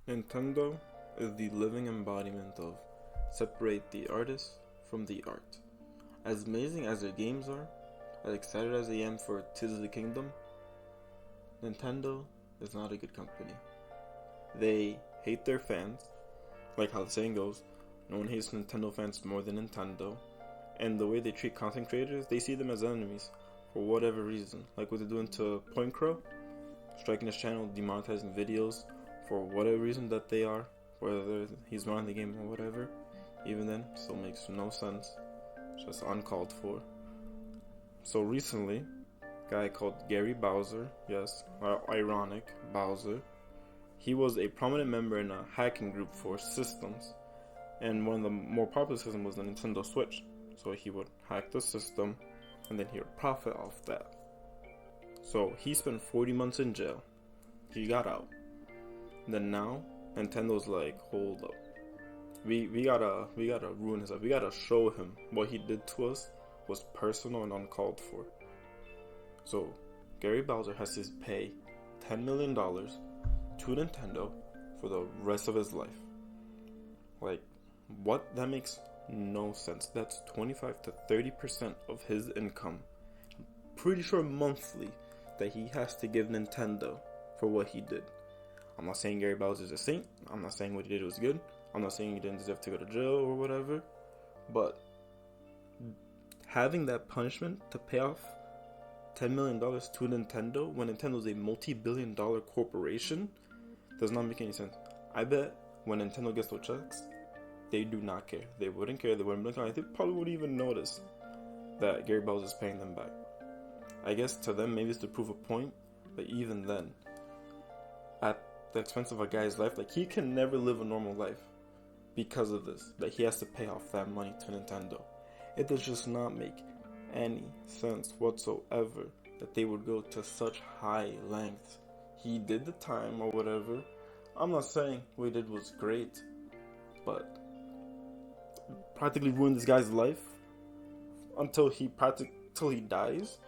Nintendo is the living embodiment of separate the artist from the art. As amazing as their games are, as excited as I am for Tears of the Kingdom, Nintendo is not a good company. They hate their fans, like how the saying goes, no one hates Nintendo fans more than Nintendo, and the way they treat content creators, they see them as enemies for whatever reason, like what they're doing to Point Crow, striking his channel, demonetizing videos for whatever reason that they are, whether he's running the game or whatever. Even then, still makes no sense, just uncalled for. So recently, a guy called Gary Bowser, yes, ironic Bowser, he was a prominent member in a hacking group for systems, and one of the more popular systems was the Nintendo Switch. So he would hack the system, and then he would profit off that. So he spent 40 months in jail. He got out. Then now, Nintendo's like, hold up. We gotta ruin his life. We gotta show him what he did to us was personal and uncalled for. So Gary Bowser has to pay $10 million to Nintendo for the rest of his life. Like, what? That makes no sense. That's 25 to 30% of his income. I'm pretty sure monthly that he has to give Nintendo for what he did. I'm not saying Gary Bowser's a saint. I'm not saying what he did was good. I'm not saying he didn't deserve to go to jail or whatever. But having that punishment to pay off $10 million to Nintendo when Nintendo's a multi-billion-dollar corporation does not make any sense. I bet when Nintendo gets those checks, they do not care. They wouldn't care. They wouldn't blink an eye. They probably wouldn't even notice that Gary Bowser's paying them back. I guess to them, maybe it's to prove a point. But even then, at the expense of a guy's life, like, he can never live a normal life because of this. That he has to pay off that money to Nintendo. It does just not make any sense whatsoever that they would go to such high lengths. He did the time or whatever. I'm not saying what he did was great, but practically ruined this guy's life until he dies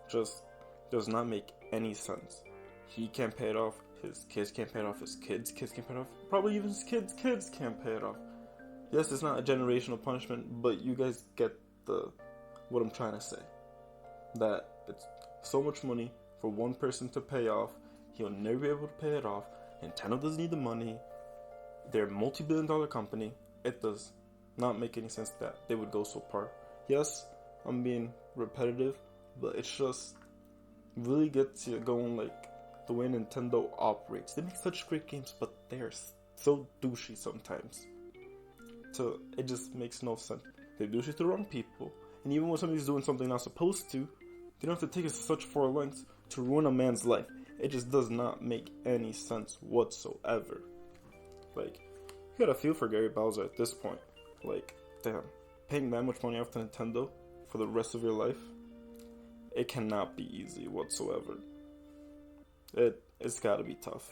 just does not make any sense. He can't pay it off. His kids can't pay it off. His kids can't pay it off. Probably even his kids can't pay it off. Yes, it's not a generational punishment, but you guys get what I'm trying to say. That it's so much money for one person to pay off. He'll never be able to pay it off. Nintendo doesn't need the money. They're a multi-billion-dollar company. It does not make any sense that they would go so far. Yes, I'm being repetitive, but it's just really gets you going, like the way Nintendo operates. They make such great games, but they're so douchey sometimes. So it just makes no sense. They douchey to the wrong people, and even when somebody's doing something not supposed to, they don't have to take it such far lengths to ruin a man's life. It just does not make any sense whatsoever. Like, you gotta feel for Gary Bowser at this point. Like, damn, paying that much money off to Nintendo for the rest of your life, it cannot be easy whatsoever. It's gotta be tough.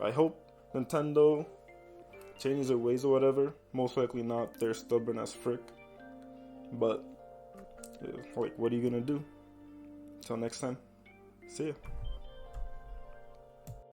I hope Nintendo changes their ways or whatever. Most likely not. They're stubborn as frick. But, yeah, like, what are you gonna do? Until next time, see ya.